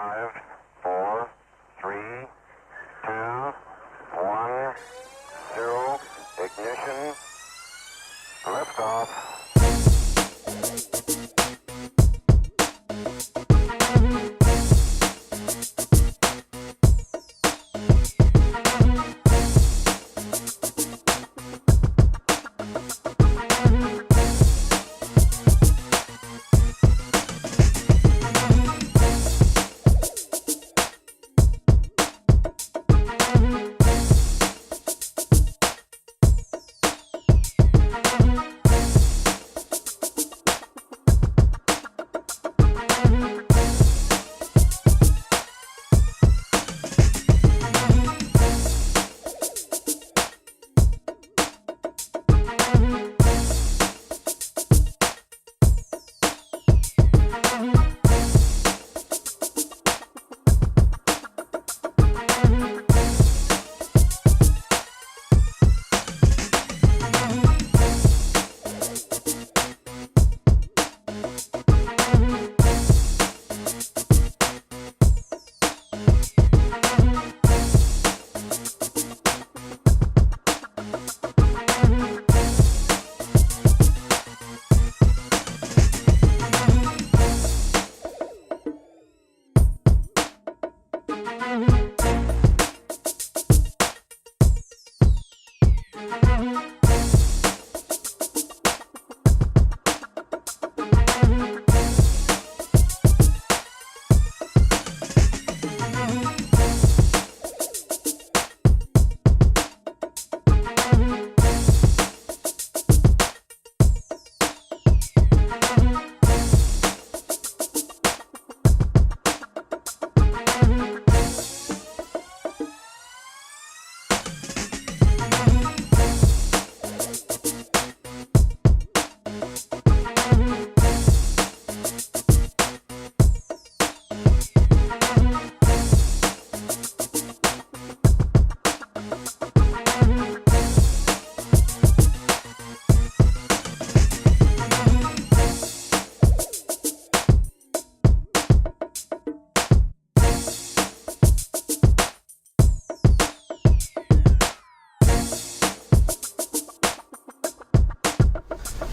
5, 4, 3, 2, 1, 0, ignition, liftoff.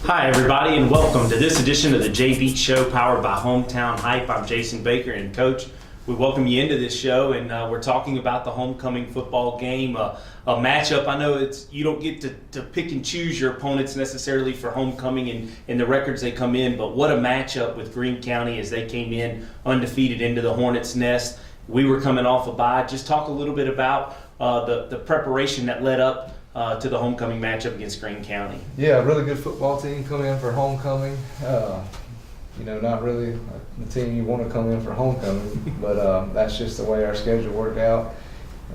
Hi everybody, and welcome to this edition of the Beech Show powered by Hometown Hype. I'm Jason Baker, and Coach, we welcome you into this show, and we're talking about the homecoming football game, a matchup. I know you don't get to pick and choose your opponents necessarily for homecoming and the records they come in, but what a matchup with Greene County as they came in undefeated into the Hornets' nest. We were coming off a bye. Just talk a little bit about the preparation that led up to the homecoming matchup against Greene County. Yeah, a really good football team come in for homecoming. Not really the team you want to come in for homecoming, but that's just the way our schedule worked out.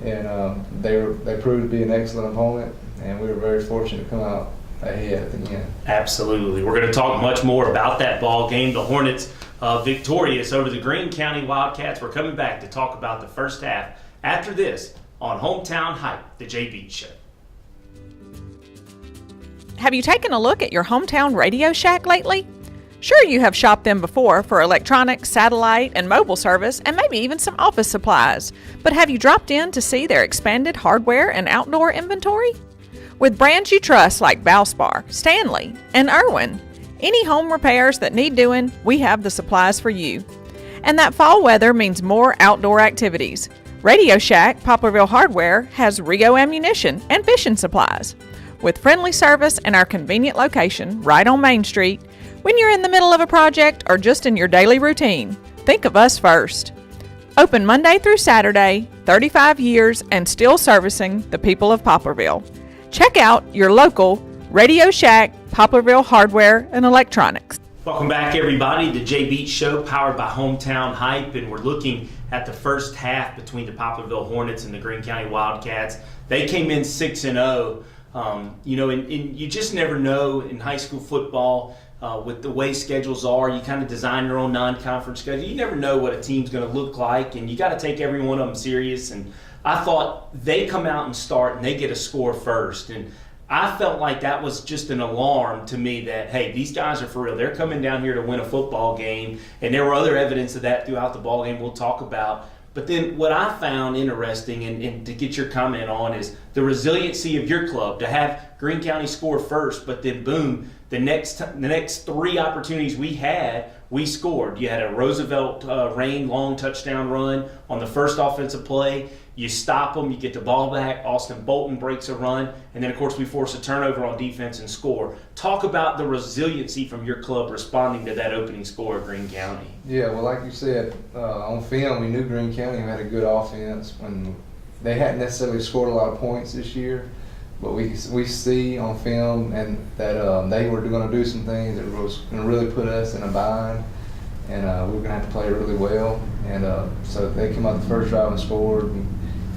And they proved to be an excellent opponent, and we were very fortunate to come out ahead at the end. Absolutely. We're going to talk much more about that ball game. The Hornets victorious over the Greene County Wildcats. We're coming back to talk about the first half after this on Hometown Hype, the Beech Show. Have you taken a look at your hometown Radio Shack lately? Sure, you have shopped them before for electronics, satellite, and mobile service, and maybe even some office supplies. But have you dropped in to see their expanded hardware and outdoor inventory? With brands you trust like Valspar, Stanley, and Irwin, any home repairs that need doing, we have the supplies for you. And that fall weather means more outdoor activities. Radio Shack, Poplarville Hardware, has Rio ammunition and fishing supplies. With friendly service and our convenient location right on Main Street, when you're in the middle of a project or just in your daily routine, think of us first. Open Monday through Saturday, 35 years, and still servicing the people of Poplarville. Check out your local Radio Shack, Poplarville Hardware and Electronics. Welcome back, everybody, to Beech Show powered by Hometown Hype, and we're looking at the first half between the Poplarville Hornets and the Greene County Wildcats. They came in 6-0. And you just never know in high school football with the way schedules are. You kind of design your own non-conference schedule. You never know what a team's going to look like, and you got to take every one of them serious. And I thought they come out and start, and they get a score first. And I felt like that was just an alarm to me that, hey, these guys are for real. They're coming down here to win a football game, and there were other evidence of that throughout the ball game we'll talk about. But then what I found interesting, and to get your comment on, is the resiliency of your club to have Greene County score first, but then boom, the next 3 opportunities we had, we scored. You had a Roosevelt Rain long touchdown run on the first offensive play. You stop them, you get the ball back. Austin Bolton breaks a run, and then of course we force a turnover on defense and score. Talk about the resiliency from your club responding to that opening score of Greene County. Yeah, well, like you said, on film we knew Greene County had a good offense when they hadn't necessarily scored a lot of points this year, but we see on film and that they were going to do some things that was going to really put us in a bind, and we were going to have to play really well. And so they came out the first drive and scored, and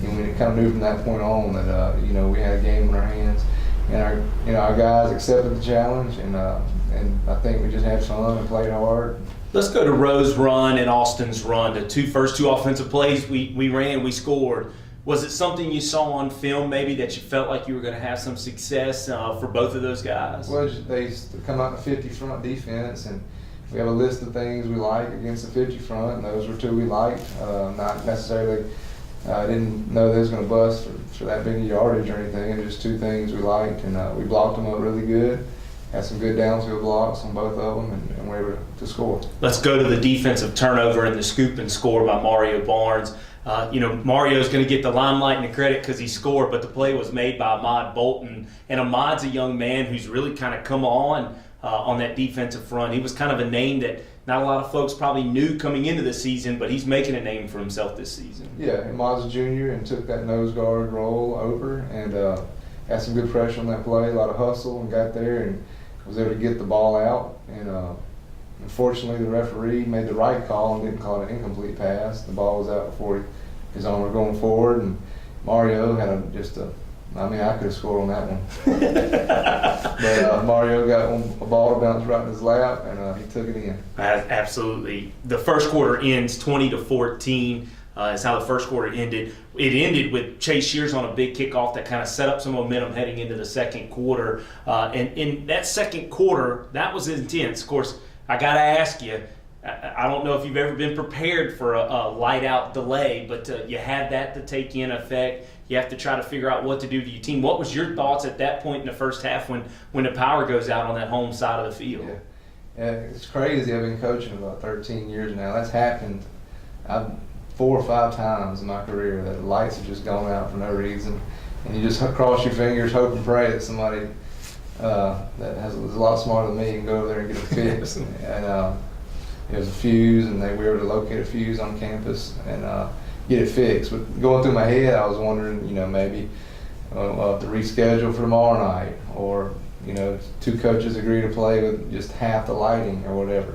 we kind of knew from that point on that we had a game in our hands, and our guys accepted the challenge, and I think we just had fun and played hard. Let's go to Rose's run and Austin's run. The first two offensive plays we ran, we scored. Was it something you saw on film maybe that you felt like you were going to have some success for both of those guys? Well, they come out in the 50 front defense, and we have a list of things we like against the 50 front, and those were 2 we liked. Not necessarily, I didn't know they was going to bust for that big yardage or anything. It was just 2 things we liked, and we blocked them up really good. Had some good downfield blocks on both of them, and we were able to score. Let's go to the defensive turnover and the scoop and score by Mario Barnes. Mario's going to get the limelight and the credit because he scored, but the play was made by Ahmad Bolton. And Ahmad's a young man who's really kind of come on that defensive front. He was kind of a name that not a lot of folks probably knew coming into the season, but he's making a name for himself this season. Yeah, Ahmad's a junior and took that nose guard role over and had some good pressure on that play, a lot of hustle, and got there and was able to get the ball out. And unfortunately, the referee made the right call and didn't call it an incomplete pass. The ball was out before his own were going forward, and Mario had I could have scored on that one. But Mario got a ball to bounce right in his lap, and he took it in. Absolutely. The first quarter ends 20-14. Is how the first quarter ended. It ended with Chase Shears on a big kickoff that kind of set up some momentum heading into the second quarter. And in that second quarter, that was intense. Of course, I got to ask you, I don't know if you've ever been prepared for a light-out delay, but you had that to take in effect. You have to try to figure out what to do to your team. What was your thoughts at that point in the first half when the power goes out on that home side of the field? Yeah, it's crazy. I've been coaching about 13 years now. That's happened 4 or 5 times in my career that the lights have just gone out for no reason, and you just cross your fingers, hope and pray that somebody that is a lot smarter than me can go over there and get it fixed. And it was a fuse, and we were able to locate a fuse on campus and get it fixed. But going through my head, I was wondering, maybe to reschedule for tomorrow night, or 2 coaches agree to play with just half the lighting or whatever.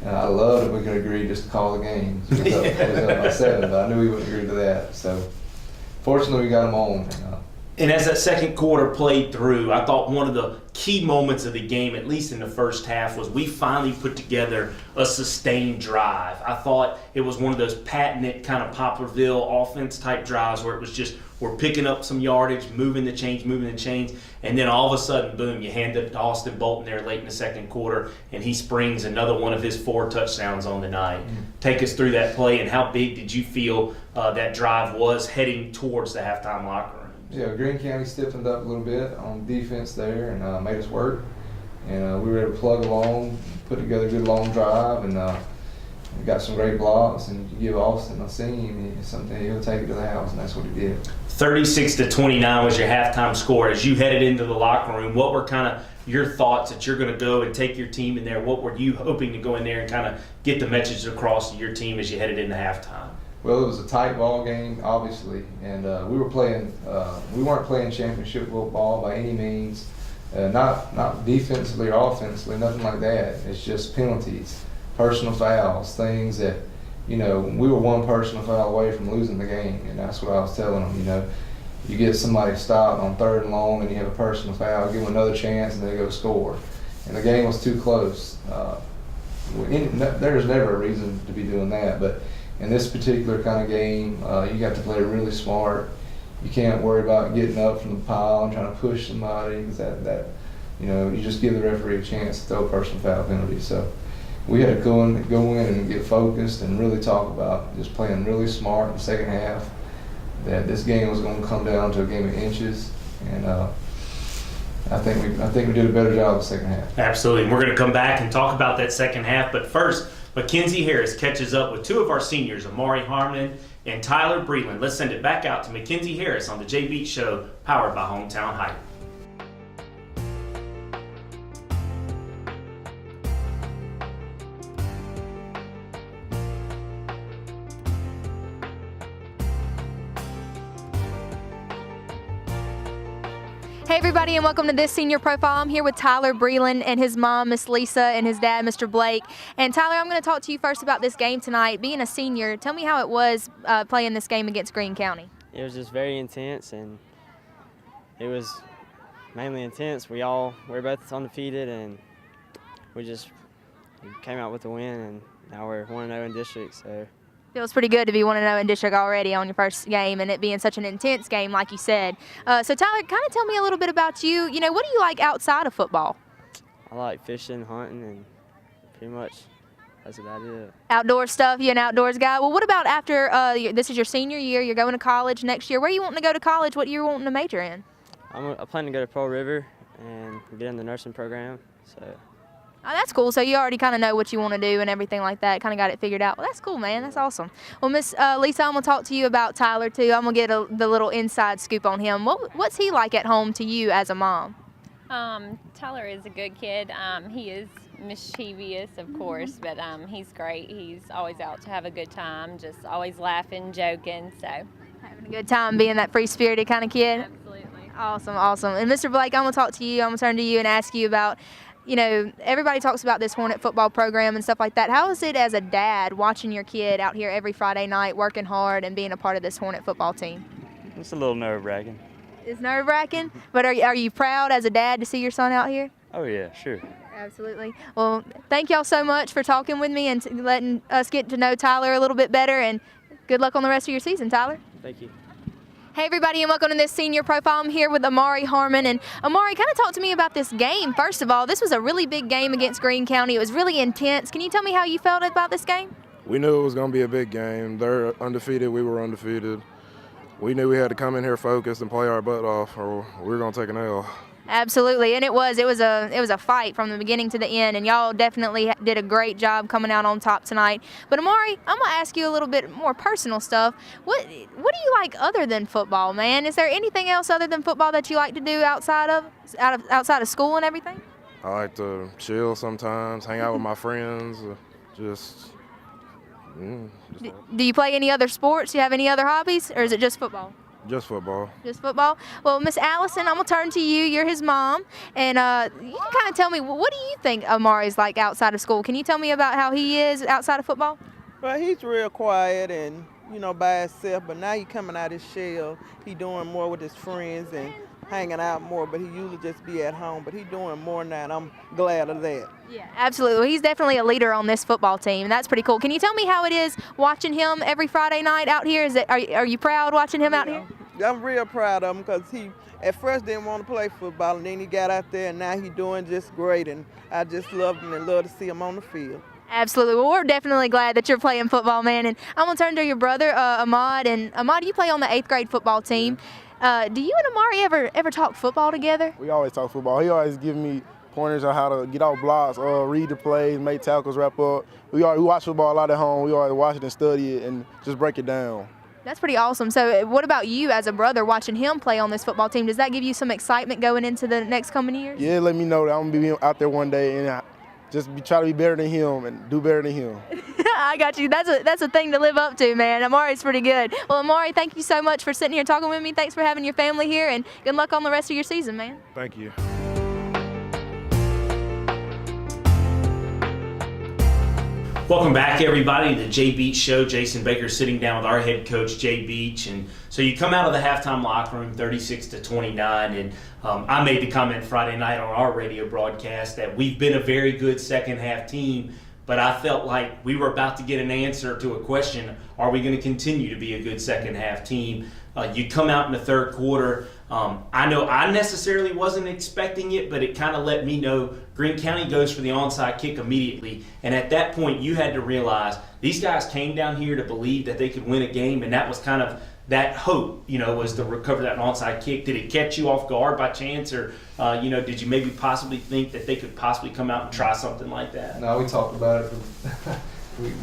And I loved it. We could agree just to call the game. It was up by 7, but I knew we wouldn't agree to that. So fortunately, we got them on. And as that second quarter played through, I thought one of the key moments of the game, at least in the first half, was we finally put together a sustained drive. I thought it was one of those patented kind of Poplarville offense type drives where it was just we're picking up some yardage, moving the chains, and then all of a sudden, boom, you hand it to Austin Bolton there late in the second quarter, and he springs another one of his 4 touchdowns on the night. Take us through that play, and how big did you feel that drive was heading towards the halftime locker room? Yeah, Greene County stiffened up a little bit on defense there and made us work. And we were able to plug along, put together a good long drive, and we got some great blocks. And you give Austin a seam, he'll take it to the house, and that's what he did. 36-29 was your halftime score. As you headed into the locker room, what were kind of your thoughts that you're going to go and take your team in there? What were you hoping to go in there and kind of get the message across to your team as you headed into halftime? Well, it was a tight ball game, obviously, and we weren't playing championship football by any means, not defensively or offensively, nothing like that. It's just penalties, personal fouls, things that, we were one personal foul away from losing the game, and that's what I was telling them. You get somebody stopped on 3rd and long, and you have a personal foul, give them another chance, and they go score. And the game was too close. There's never a reason to be doing that, but in this particular kind of game, you have to play really smart. you can't worry about getting up from the pile and trying to push somebody, because that you just give the referee a chance to throw a personal foul penalty. So we had to go in and get focused and really talk about just playing really smart in the second half, that this game was going to come down to a game of inches, and I think we did a better job the second half. Absolutely. And we're going to come back and talk about that second half. But first, Mackenzie Harris catches up with two of our seniors, Amari Harmon and Tyler Breland. Let's send it back out to Mackenzie Harris on the Jay Beech Show, powered by Hometown Hype. Hey everybody, and welcome to this Senior Profile. I'm here with Tyler Breland and his mom, Miss Lisa, and his dad, Mr. Blake. And Tyler, I'm going to talk to you first about this game tonight. Being a senior, tell me how it was playing this game against Greene County. It was just very intense, and it was mainly intense. We're both undefeated, and we came out with a win, and now we're 1-0 in district. So Feels pretty good to be 1-0 in district already on your first game, and it being such an intense game, like you said. So Tyler, kind of tell me a little bit about you. What do you like outside of football? I like fishing, hunting, and pretty much that's about it. Outdoor stuff. You're an outdoors guy. Well, what about after this is your senior year? You're going to college next year. Where are you wanting to go to college? What are you wanting to major in? I plan to go to Pearl River and get in the nursing program. So. Oh, that's cool. So you already kind of know what you want to do and everything like that. Kind of got it figured out. Well, that's cool, man. That's awesome. Well, Miss Lisa, I'm going to talk to you about Tyler, too. I'm going to get the little inside scoop on him. What's he like at home to you as a mom? Tyler is a good kid. He is mischievous, of course, but he's great. He's always out to have a good time, just always laughing, joking. So Having a good time, being that free-spirited kind of kid? absolutely. Awesome, awesome. And Mr. Blake, I'm going to talk to you. I'm going to turn to you and ask you about, everybody talks about this Hornet football program and stuff like that. How is it as a dad watching your kid out here every Friday night working hard and being a part of this Hornet football team? It's a little nerve-wracking. It's nerve-wracking, but are you proud as a dad to see your son out here? Oh, yeah, sure. Absolutely. Well, thank y'all so much for talking with me and letting us get to know Tyler a little bit better, and good luck on the rest of your season, Tyler. Thank you. Hey everybody, and welcome to this Senior Profile. I'm here with Amari Harmon. And Amari, kind of talk to me about this game. First of all, this was a really big game against Greene County. It was really intense. Can you tell me how you felt about this game? We knew it was going to be a big game. They're undefeated, we were undefeated. We knew we had to come in here focused and play our butt off, or we were going to take an L. Absolutely, and it was a fight from the beginning to the end, and y'all definitely did a great job coming out on top tonight. But Amari, I'm gonna ask you a little bit more personal stuff. What do you like other than football, man? Is there anything else other than football that you like to do outside of school and everything? I like to chill sometimes, hang out with my friends, just. Do you play any other sports? Do you have any other hobbies, or is it just football? Just football. Just football? Well, Miss Allison, I'm going to turn to you. You're his mom. And you can kind of tell me, what do you think Amari's like outside of school? Can you tell me about how he is outside of football? Well, he's real quiet and, by himself, but now he's coming out his shell. He's doing more with his friends and hanging out more, but he usually just be at home. But he's doing more now, and I'm glad of that. Yeah, absolutely. Well, he's definitely a leader on this football team, and that's pretty cool. Can you tell me how it is watching him every Friday night out here? Are you proud watching him out here? I'm real proud of him because he at first didn't want to play football, and then he got out there, and now he's doing just great, and I just love him and love to see him on the field. Absolutely. Well, we're definitely glad that you're playing football, man. And I'm going to turn to your brother, Ahmad. And Ahmad, you play on the 8th grade football team. Do you and Amari ever talk football together? We always talk football. He always gives me pointers on how to get off blocks, read the plays, make tackles, wrap up. We watch football a lot at home. We always watch it and study it and just break it down. That's pretty awesome. So what about you as a brother watching him play on this football team? Does that give you some excitement going into the next coming years? Yeah, let me know that I'm going to be out there one day and try to be better than him and do better than him. I got you. That's a thing to live up to, man. Amari's pretty good. Well, Amari, thank you so much for sitting here talking with me. Thanks for having your family here, and good luck on the rest of your season, man. Thank you. Welcome back, everybody, to the Jay Beech Show. Jason Baker sitting down with our head coach, Jay Beech. And so you come out of the halftime locker room 36-29, and I made the comment Friday night on our radio broadcast that we've been a very good second-half team, but I felt like we were about to get an answer to a question, are we going to continue to be a good second-half team? You come out in the third quarter. I know I necessarily wasn't expecting it, but it kind of let me know Greene County goes for the onside kick immediately. And at that point, you had to realize these guys came down here to believe that they could win a game, and that was kind of that hope, was to recover that onside kick. Did it catch you off guard by chance, or, did you maybe possibly think that they could possibly come out and try something like that? No, we talked about it.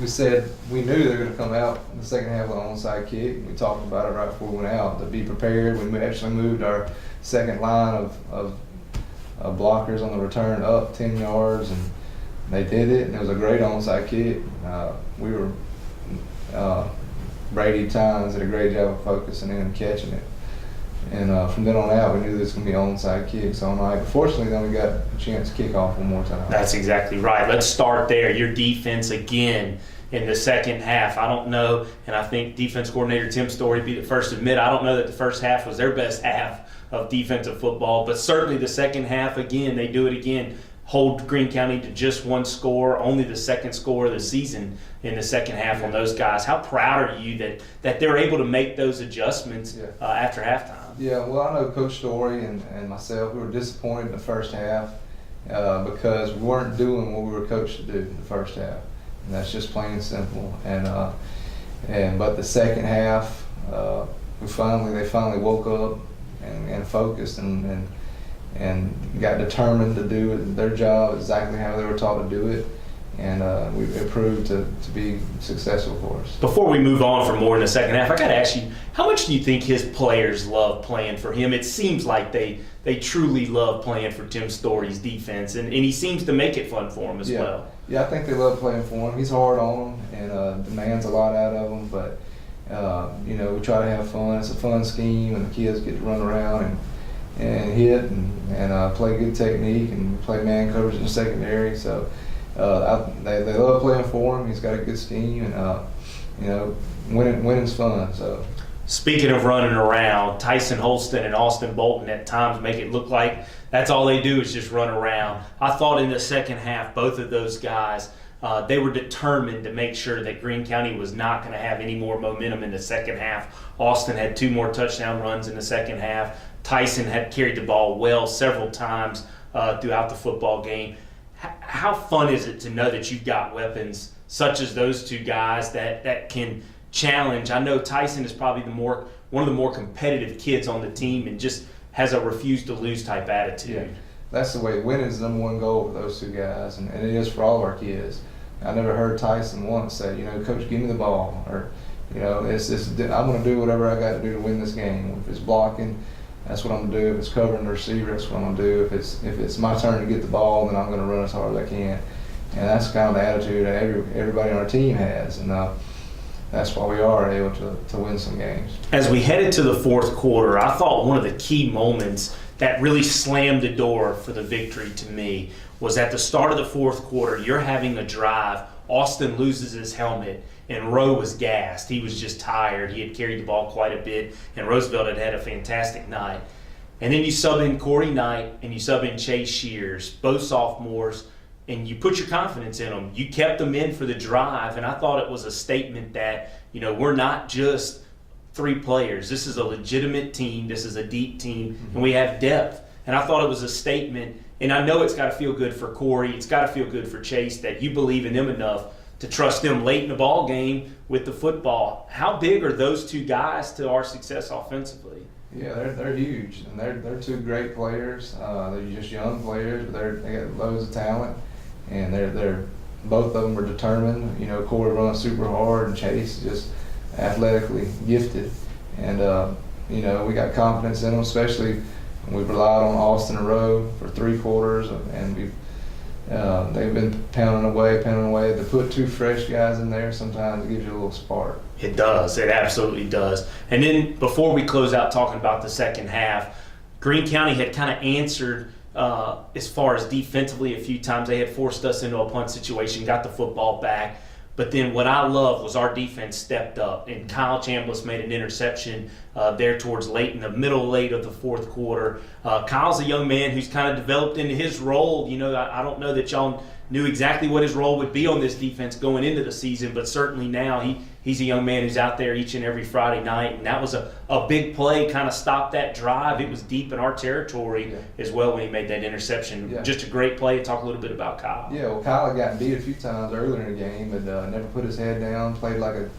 We said we knew they were going to come out in the second half with an onside kick. We talked about it right before we went out to be prepared. We actually moved our second line of blockers on the return up 10 yards, and they did it, and it was a great onside kick. Brady Tynes did a great job of focusing in and catching it. And from then on out, we knew this was going to be onside kicks all night. But fortunately, then we got a chance to kick off one more time. That's exactly right. Let's start there. Your defense again in the second half. I don't know, and I think defense coordinator Tim Story be the first to admit, I don't know that the first half was their best half of defensive football, but certainly the second half, again, they do it again. Hold Greene County to just one score, only the second score of the season in the second half on those guys. How proud are you that they're able to make those adjustments after halftime? Yeah, well, I know Coach Story and myself, we were disappointed in the first half because we weren't doing what we were coached to do in the first half, and that's just plain and simple. But the second half, they finally woke up and focused and got determined to do their job exactly how they were taught to do it, and it proved to be successful for us. Before we move on for more in the second half, I got to ask you, how much do you think his players love playing for him? It seems like they truly love playing for Tim Story's defense, and he seems to make it fun for them as well. Yeah, I think they love playing for him. He's hard on them and demands a lot out of them, but we try to have fun. It's a fun scheme, and the kids get to run around and hit and play good technique and play man coverage in the secondary. So they love playing for him. He's got a good scheme, and winning's fun. So. Speaking of running around, Tyson Holston and Austin Bolton at times make it look like that's all they do is just run around. I thought in the second half, both of those guys, they were determined to make sure that Greene County was not going to have any more momentum in the second half. Austin had 2 more touchdown runs in the second half. Tyson had carried the ball well several times throughout the football game. How fun is it to know that you've got weapons such as those 2 guys that can challenge? I know Tyson is probably one of the more competitive kids on the team and just has a refuse to lose type attitude. Yeah, that's the way. Winning is the #1 goal for those 2 guys, and it is for all of our kids. I never heard Tyson once say, Coach, give me the ball, or I'm going to do whatever I got to do to win this game. If it's blocking, that's what I'm going to do. If it's covering the receiver, that's what I'm going to do. If it's my turn to get the ball, then I'm going to run as hard as I can. And that's kind of the attitude that everybody on our team has, and that's why we are able to win some games. As we headed to the fourth quarter, I thought one of the key moments that really slammed the door for the victory to me was at the start of the fourth quarter. You're having a drive. Austin loses his helmet, and Rowe was gassed. He was just tired. He had carried the ball quite a bit, and Roosevelt had a fantastic night. And then you sub in Corey Knight and you sub in Chase Shears, both sophomores, and you put your confidence in them. You kept them in for the drive, and I thought it was a statement that, we're not just 3 players. This is a legitimate team. This is a deep team, and we have depth. And I thought it was a statement, and I know it's got to feel good for Corey. It's got to feel good for Chase that you believe in them enough to trust them late in the ball game with the football. How big are those 2 guys to our success offensively? Yeah, they're huge, and they're 2 great players. They're just young players, but they got loads of talent. And they're both of them are determined. Corey runs super hard, and Chase is just athletically gifted. And we got confidence in them, especially when we've relied on Austin and Rowe for 3 quarters, and they've been pounding away. To put 2 fresh guys in there sometimes gives you a little spark. It does. It absolutely does. And then before we close out talking about the second half, Greene County had kind of answered as far as defensively a few times. They had forced us into a punt situation, got the football back. But then what I love was our defense stepped up, and Kyle Chambliss made an interception there towards late of the fourth quarter. Kyle's a young man who's kind of developed into his role. I don't know that y'all knew exactly what his role would be on this defense going into the season, but certainly now He's a young man who's out there each and every Friday night, and that was a big play, kind of stopped that drive. It was deep in our territory as well when he made that interception. Yeah. Just a great play. Talk a little bit about Kyle. Yeah, well, Kyle had gotten beat a few times earlier in the game, but never put his head down, played like a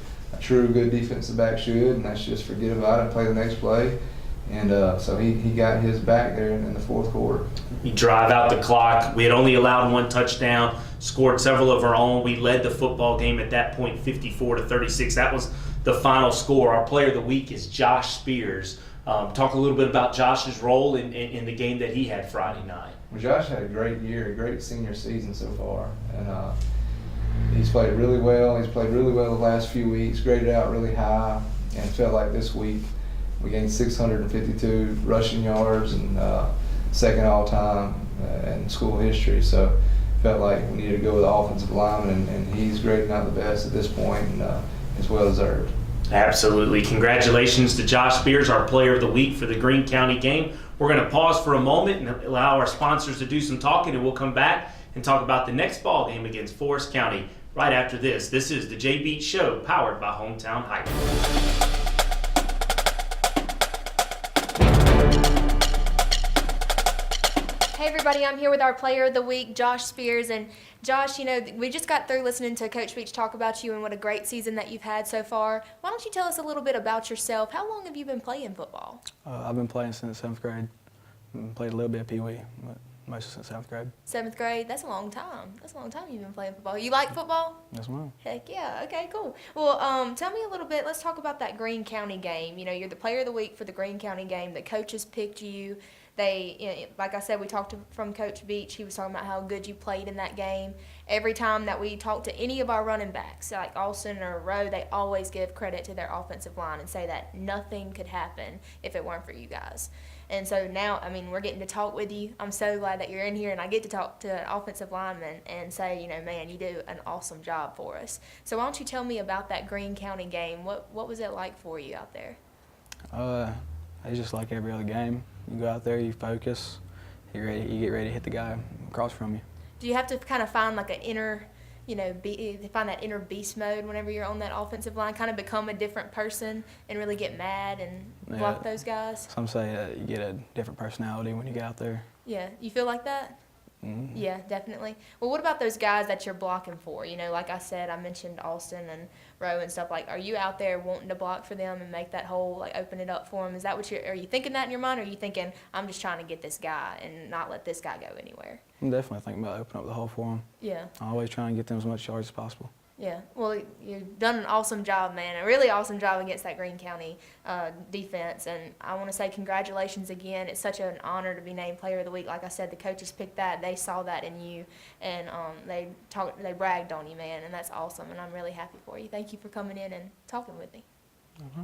true good defensive back should, and that's just forget about it and play the next play. And so he got his back there in the fourth quarter. You drive out the clock. We had only allowed 1 touchdown, scored several of our own. We led the football game at that point 54-36. That was the final score. Our player of the week is Josh Spears. Talk a little bit about Josh's role in the game that he had Friday night. Well, Josh had a great year, a great senior season so far. And he's played really well. He's played really well the last few weeks, graded out really high, and felt like this week we gained 652 rushing yards and second all-time in school history. So felt like we needed to go with the offensive lineman, and he's grading out the best at this point, and it's well deserved. Absolutely. Congratulations to Josh Spears, our player of the week for the Greene County game. We're going to pause for a moment and allow our sponsors to do some talking, and we'll come back and talk about the next ball game against Forest County right after this. This is the J Beech Show, powered by Hometown Hype. Hey everybody, I'm here with our player of the week, Josh Spears. And Josh, you know, we just got through listening to Coach Beech talk about you and what a great season that you've had so far. Why don't you tell us a little bit about yourself? How long have you been playing football? I've been playing since 7th grade. Played a little bit of Pee Wee, but mostly since 7th grade. 7th grade? That's a long time. That's a long time you've been playing football. You like football? Yes, ma'am. Heck yeah. Okay, cool. Well, tell me a little bit. Let's talk about that Greene County game. You know, you're the player of the week for the Greene County game. The coaches picked you. They, you know, like I said, we talked from Coach Beech. He was talking about how good you played in that game. Every time that we talk to any of our running backs, like Austin or Rowe, they always give credit to their offensive line and say that nothing could happen if it weren't for you guys. And so now, I mean, we're getting to talk with you. I'm so glad that you're in here, and I get to talk to an offensive lineman and say, you know, man, you do an awesome job for us. So why don't you tell me about that Greene County game? What was it like for you out there? It's just like every other game. You go out there, you focus, you get ready to hit the guy across from you. Do you have to kind of find like an inner, you know, find that inner beast mode whenever you're on that offensive line, kind of become a different person and really get mad and block those guys? Some say you get a different personality when you get out there. Yeah, you feel like that? Mm-hmm. Yeah, definitely. Well, what about those guys that you're blocking for? You know, like I said, I mentioned Austin and Rowe and stuff. Like, are you out there wanting to block for them and make that hole, like open it up for them? Is that what are you thinking that in your mind, or are you thinking, I'm just trying to get this guy and not let this guy go anywhere? I'm definitely thinking about opening up the hole for them. Yeah. I always try and get them as much yards as possible. Yeah, well, you've done an awesome job, man, a really awesome job against that Greene County defense, and I want to say congratulations again. It's such an honor to be named Player of the Week. Like I said, the coaches picked that. They saw that in you, and they bragged on you, man, and that's awesome, and I'm really happy for you. Thank you for coming in and talking with me. Mm-hmm.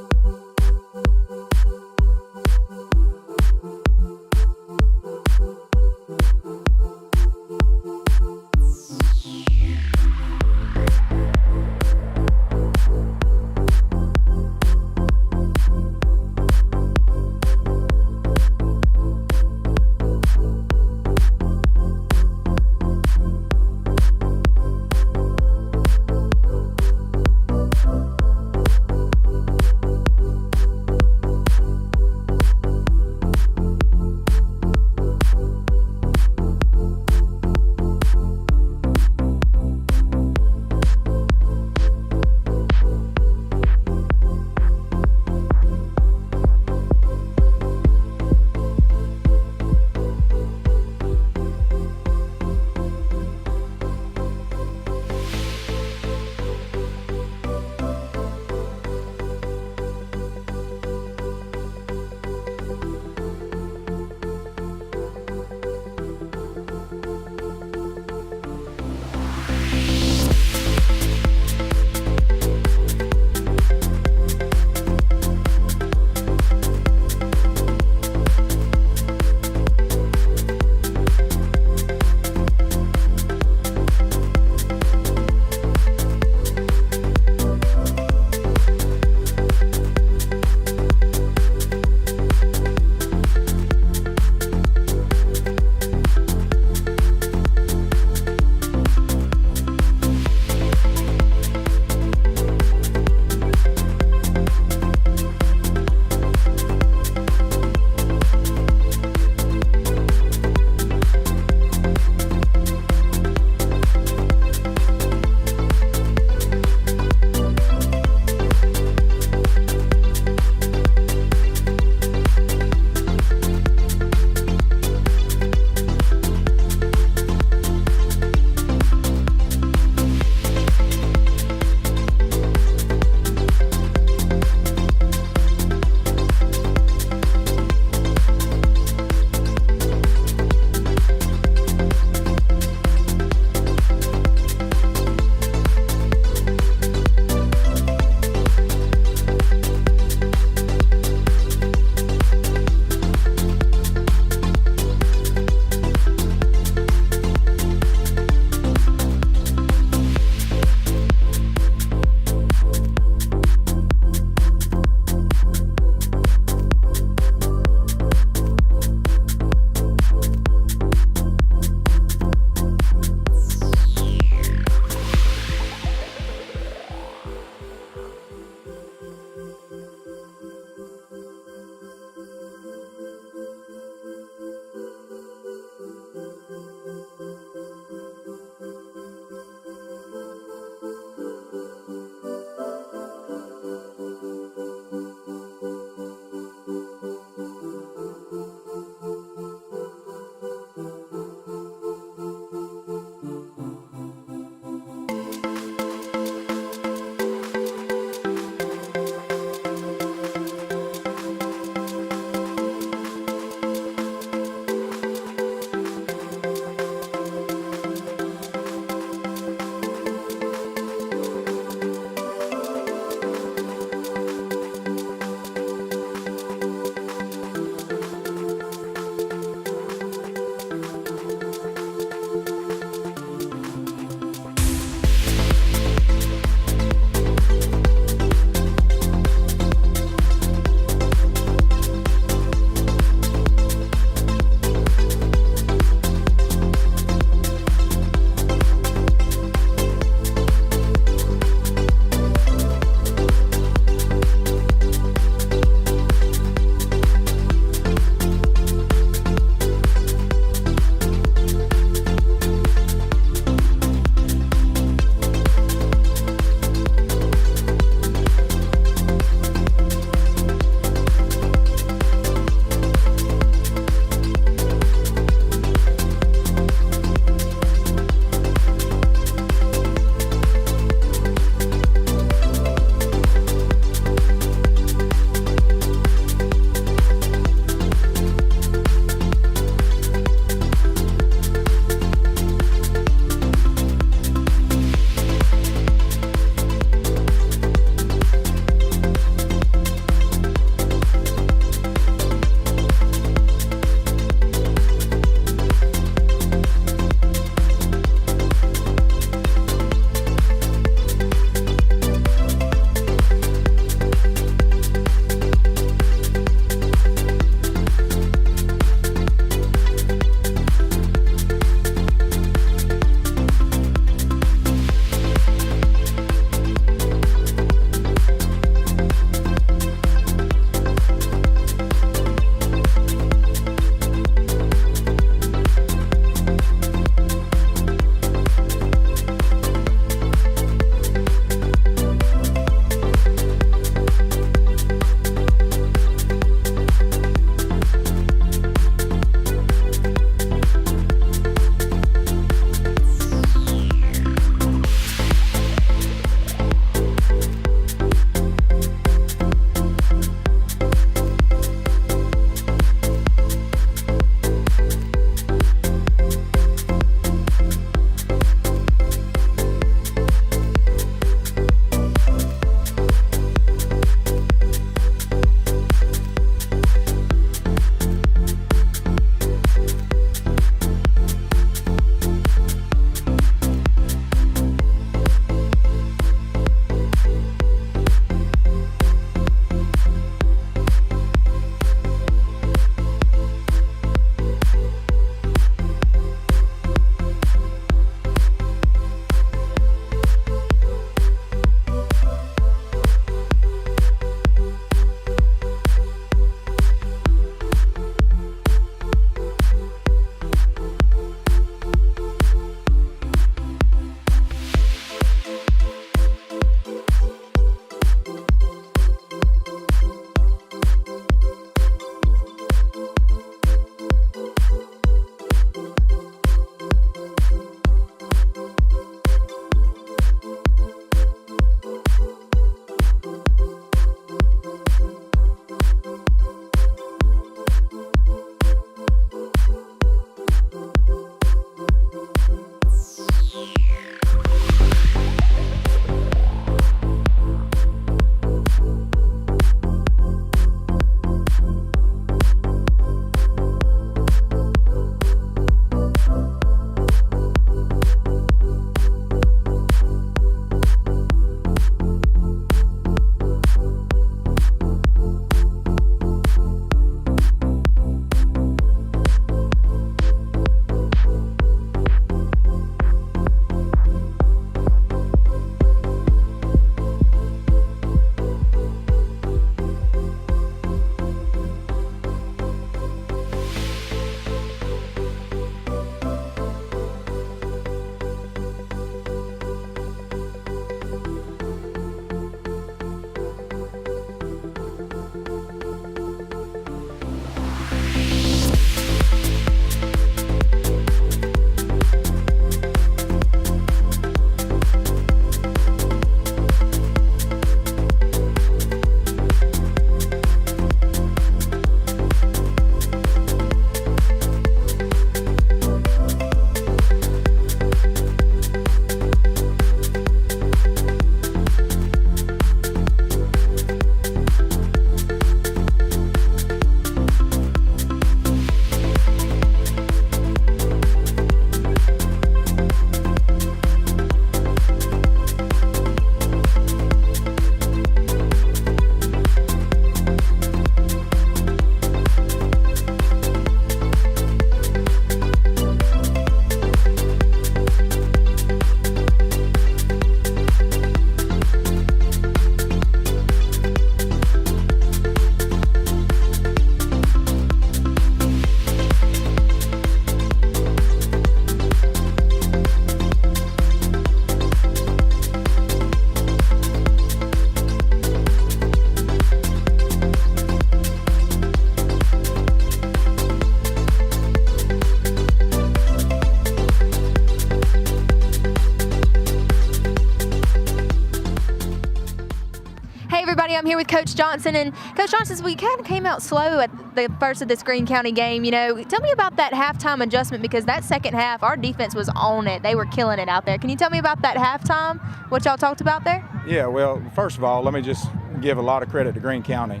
with Coach Johnson, and Coach Johnson, we kind of came out slow at the first of this Greene County game. Tell me about that halftime adjustment, because that second half, our defense was on it. They were killing it out there. Can you tell me about that halftime, what y'all talked about there? Yeah, well, first of all, let me just give a lot of credit to Greene County.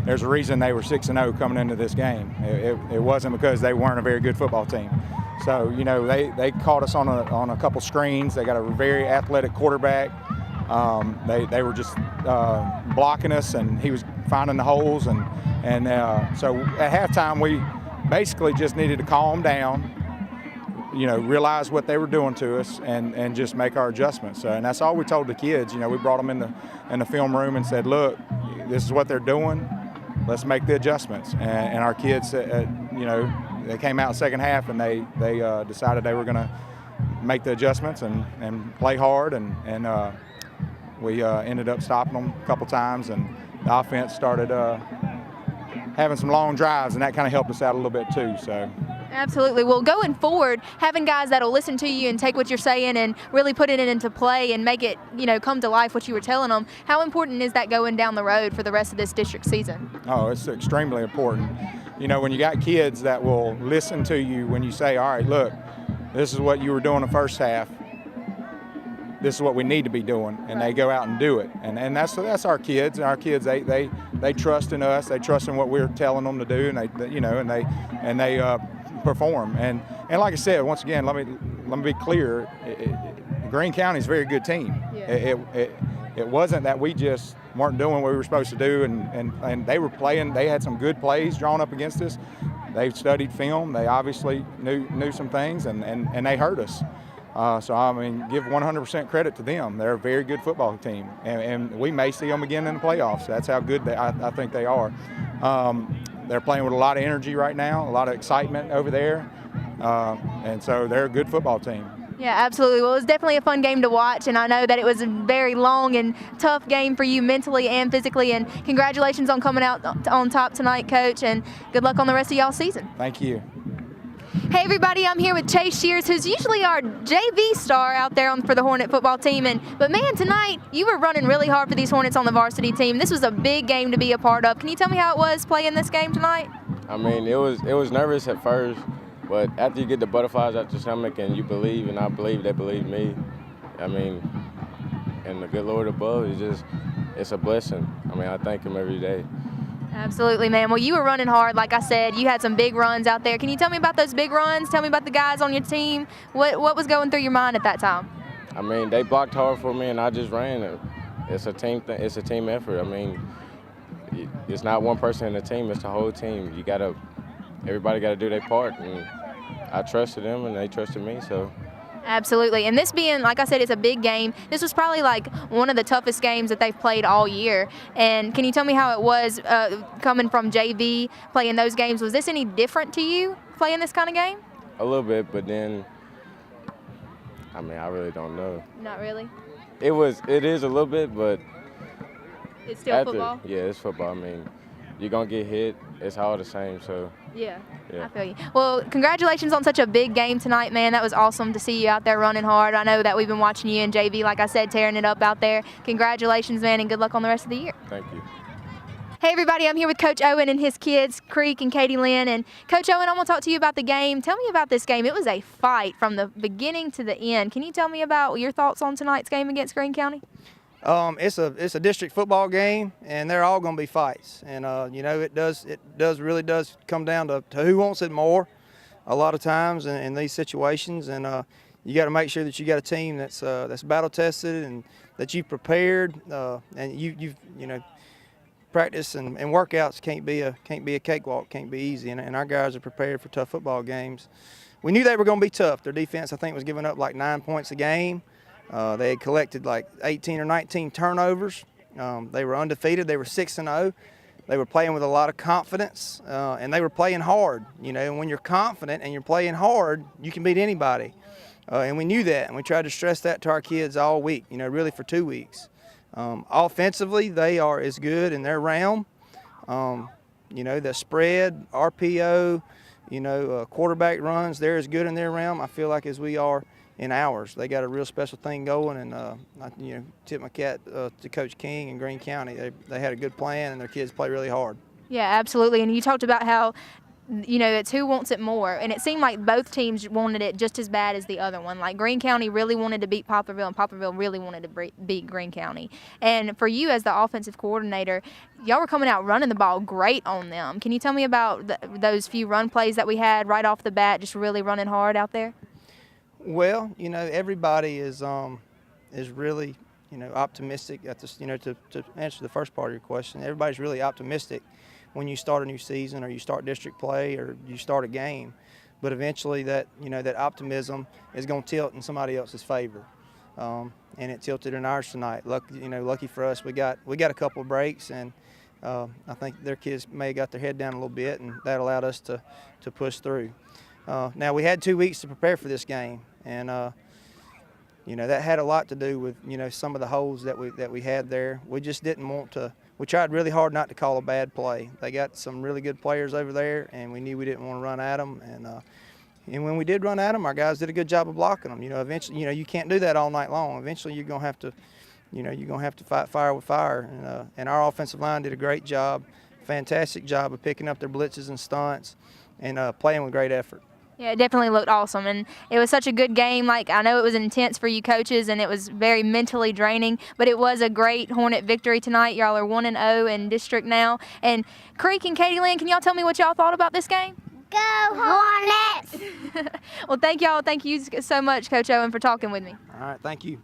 There's a reason they were 6-0 coming into this game. It wasn't because they weren't a very good football team. So, they caught us on a couple screens. They got a very athletic quarterback. They were just blocking us, and he was finding the holes. So at halftime, we basically just needed to calm down, realize what they were doing to us, and just make our adjustments. And that's all we told the kids. We brought them in the film room and said, look, this is what they're doing. Let's make the adjustments. And our kids, they came out second half, and they decided they were going to make the adjustments and play hard. And we ended up stopping them a couple times, and the offense started having some long drives, and that kind of helped us out a little bit too. So. Absolutely. Well, going forward, having guys that'll listen to you and take what you're saying and really put it into play and make it, come to life what you were telling them, how important is that going down the road for the rest of this district season? Oh, it's extremely important. When you got kids that will listen to you when you say, all right, look, this is what you were doing the first half. This is what we need to be doing, and they go out and do it. And that's our kids. And our kids, they trust in us. They trust in what we're telling them to do, and they perform. And like I said, once again, let me be clear. Greene County is a very good team. Yeah. It wasn't that we just weren't doing what we were supposed to do, and they were playing. They had some good plays drawn up against us. They studied film. They obviously knew some things, and they hurt us. So, give 100% credit to them. They're a very good football team, and we may see them again in the playoffs. That's how good I think they are. They're playing with a lot of energy right now, a lot of excitement over there, and so they're a good football team. Yeah, absolutely. Well, it was definitely a fun game to watch, and I know that it was a very long and tough game for you mentally and physically, and congratulations on coming out on top tonight, Coach, and good luck on the rest of y'all's season. Thank you. Hey everybody, I'm here with Chase Shears, who's usually our JV star out there for the Hornet football team. But man, tonight you were running really hard for these Hornets on the varsity team. This was a big game to be a part of. Can you tell me how it was playing this game tonight? It was nervous at first, but after you get the butterflies out your stomach and you believe, and I believe they believe me, and the good Lord above it's a blessing. I thank him every day. Absolutely, man. Well, you were running hard. Like I said, you had some big runs out there. Can you tell me about those big runs? Tell me about the guys on your team. What was going through your mind at that time? They blocked hard for me, and I just ran. It's a team thing. It's a team effort. It's not one person in the team. It's the whole team. Everybody got to do their part, and I trusted them, and they trusted me. So. Absolutely. And this being, like I said, it's a big game. This was probably like one of the toughest games that they've played all year. And can you tell me how it was coming from JV, playing those games? Was this any different to you, playing this kind of game? A little bit, but then, I really don't know. Not really? It is a little bit, but. It's still football? Yeah, it's football. You're going to get hit. It's all the same, so. Yeah, I feel you. Well, congratulations on such a big game tonight, man. That was awesome to see you out there running hard. I know that we've been watching you in JV, like I said, tearing it up out there. Congratulations, man, and good luck on the rest of the year. Thank you. Hey, everybody, I'm here with Coach Owen and his kids, Creek and Katie Lynn. And Coach Owen, I'm going to talk to you about the game. Tell me about this game. It was a fight from the beginning to the end. Can you tell me about your thoughts on tonight's game against Greene County? It's a district football game, and they're all going to be fights. And it really does come down to who wants it more, a lot of times in these situations. And you got to make sure that you got a team that's battle tested and that you've prepared, and you've practice and workouts can't be a cakewalk, can't be easy. And our guys are prepared for tough football games. We knew they were going to be tough. Their defense, I think, was giving up like 9 points a game. They had collected like 18 or 19 turnovers. They were undefeated. They were 6-0. They were playing with a lot of confidence, and they were playing hard. And when you're confident and you're playing hard, you can beat anybody. And we knew that, and we tried to stress that to our kids all week, really for 2 weeks. Offensively, they are as good in their realm. The spread, RPO, quarterback runs, they're as good in their realm, I feel like, as we are in ours. They got a real special thing going, and I tip my cap to Coach King and Greene County. They had a good plan, and their kids play really hard. Yeah, absolutely. And you talked about how, it's who wants it more. And it seemed like both teams wanted it just as bad as the other one. Like Greene County really wanted to beat Poplarville, and Poplarville really wanted to beat Greene County. And for you as the offensive coordinator, y'all were coming out running the ball great on them. Can you tell me about those few run plays that we had right off the bat, just really running hard out there? Well, everybody is really, optimistic at this, to answer the first part of your question. Everybody's really optimistic when you start a new season or you start district play or you start a game. But eventually that optimism is going to tilt in somebody else's favor. And it tilted in ours tonight. Lucky for us, we got a couple of breaks, and I think their kids may have got their head down a little bit, and that allowed us to push through. Now, we had 2 weeks to prepare for this game, and that had a lot to do with some of the holes that we had there. We just didn't want to. We tried really hard not to call a bad play. They got some really good players over there, and we knew we didn't want to run at them. And when we did run at them, our guys did a good job of blocking them. Eventually, you can't do that all night long. Eventually, you're gonna have to fight fire with fire. And our offensive line did a great job, fantastic job of picking up their blitzes and stunts, and playing with great effort. Yeah, it definitely looked awesome, and it was such a good game. Like, I know it was intense for you coaches, and it was very mentally draining, but it was a great Hornet victory tonight. Y'all are 1-0 in district now. And Creek and Katie Lynn, can y'all tell me what y'all thought about this game? Go Hornets! Well, thank y'all. Thank you so much, Coach Owen, for talking with me. All right, thank you.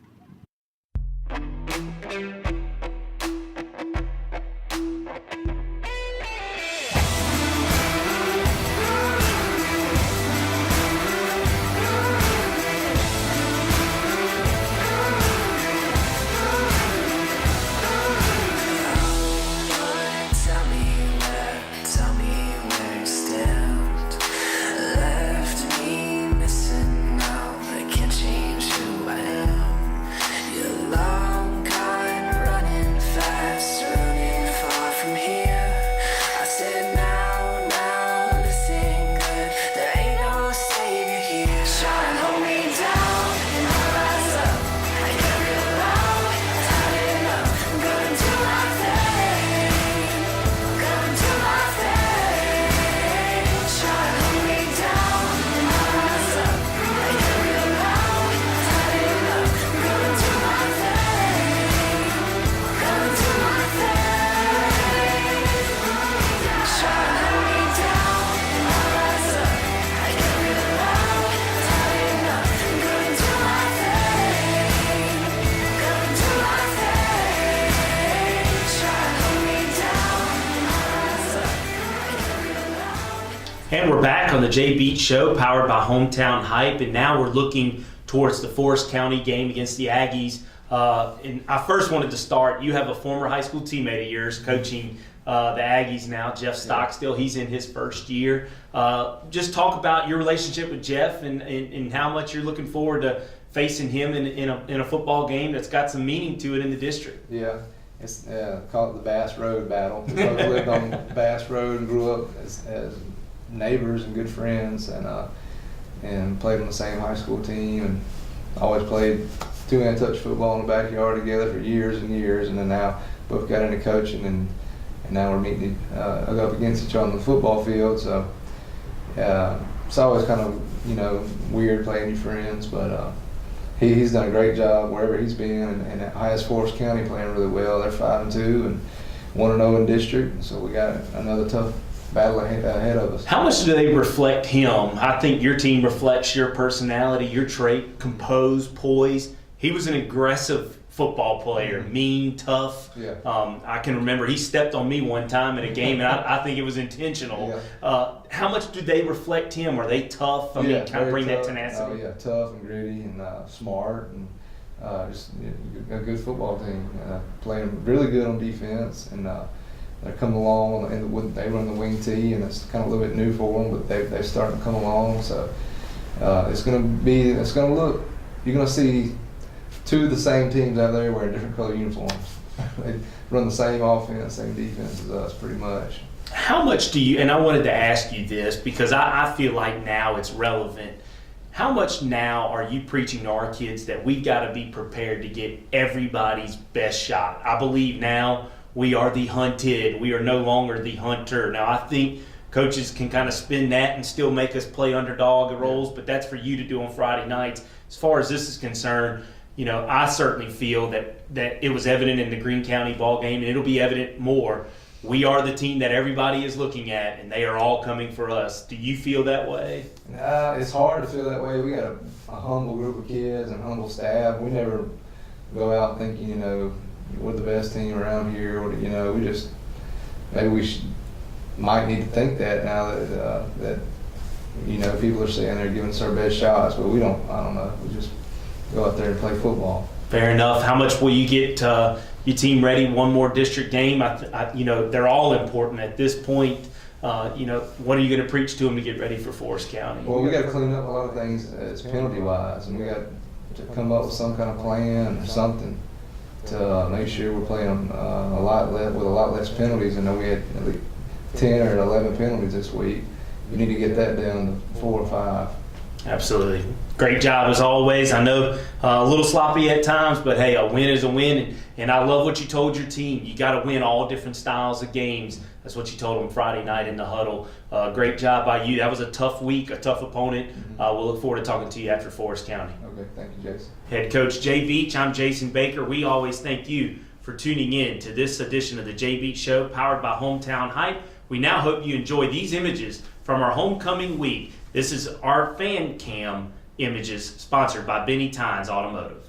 And we're back on the Jay Beech Show, powered by Hometown Hype, and now we're looking towards the Forest County game against the Aggies. And I first wanted to start, you have a former high school teammate of yours coaching the Aggies now, Jeff Stockstill. He's in his first year. Just talk about your relationship with Jeff and how much you're looking forward to facing him in a football game that's got some meaning to it in the district. Yeah, it's called the Bass Road Battle. We both lived on Bass Road and grew up as neighbors and good friends, and played on the same high school team, and always played two-man touch football in the backyard together for years and years, and then now both got into coaching, and now we're meeting up against each other on the football field. So it's always kind of weird playing your friends, but he's done a great job wherever he's been, and has Forest County playing really well. They're 5-2 and 1-0 in district, so we got another tough battle ahead of us. How much do they reflect him? I think your team reflects your personality, your trait, composed, poised. He was an aggressive football player, mean, tough. Yeah. I can remember he stepped on me one time in a game, and I think it was intentional. Yeah. How much do they reflect him? Are they tough? Kind of bring tough. that tenacity. Yeah, tough and gritty and smart, and just a good football team. Playing really good on defense, and they're coming along, and they run the wing tee, and it's kind of a little bit new for them, but they're starting to come along. So it's going to look. You're going to see two of the same teams out there wearing different color uniforms. They run the same offense, same defense as us, pretty much. How much do you? And I wanted to ask you this because I feel like now it's relevant. How much now are you preaching to our kids that we've got to be prepared to get everybody's best shot? I believe now we are the hunted. We are no longer the hunter. Now, I think coaches can kind of spin that and still make us play underdog roles, but that's for you to do on Friday nights. As far as this is concerned, I certainly feel that it was evident in the Greene County ball game, and it'll be evident more. We are the team that everybody is looking at, and they are all coming for us. Do you feel that way? It's hard to feel that way. We got a humble group of kids and humble staff. We never go out thinking, we're the best team around here. Or, we just maybe we might need to think that now that people are saying they're giving us our best shots, but we don't. I don't know. We just go out there and play football. Fair enough. How much will you get your team ready? One more district game. They're all important at this point. What are you going to preach to them to get ready for Forest County? Well, we got to clean up a lot of things penalty wise, and we got to come up with some kind of plan or something to make sure we're playing with a lot less penalties. I know we had at least 10 or 11 penalties this week. We need to get that down to 4 or 5. Absolutely. Great job as always. I know a little sloppy at times, but hey, a win is a win. And I love what you told your team. You got to win all different styles of games. That's what you told them Friday night in the huddle. Great job by you. That was a tough week, a tough opponent. We'll look forward to talking to you after Forest County. Okay, thank you, Jason. Head coach Jay Beech, I'm Jason Baker. We always thank you for tuning in to this edition of the Jay Beech Show, powered by Hometown Hype. We now hope you enjoy these images from our homecoming week. This is our fan cam images sponsored by Benny Tynes Automotive.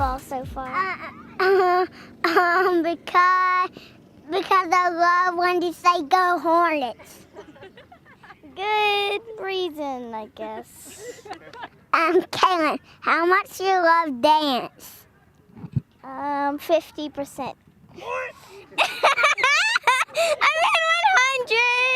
football so far? Because I love when you say go Hornets. Good reason, I guess. Kaylin, how much do you love dance? 50%. I meant 100.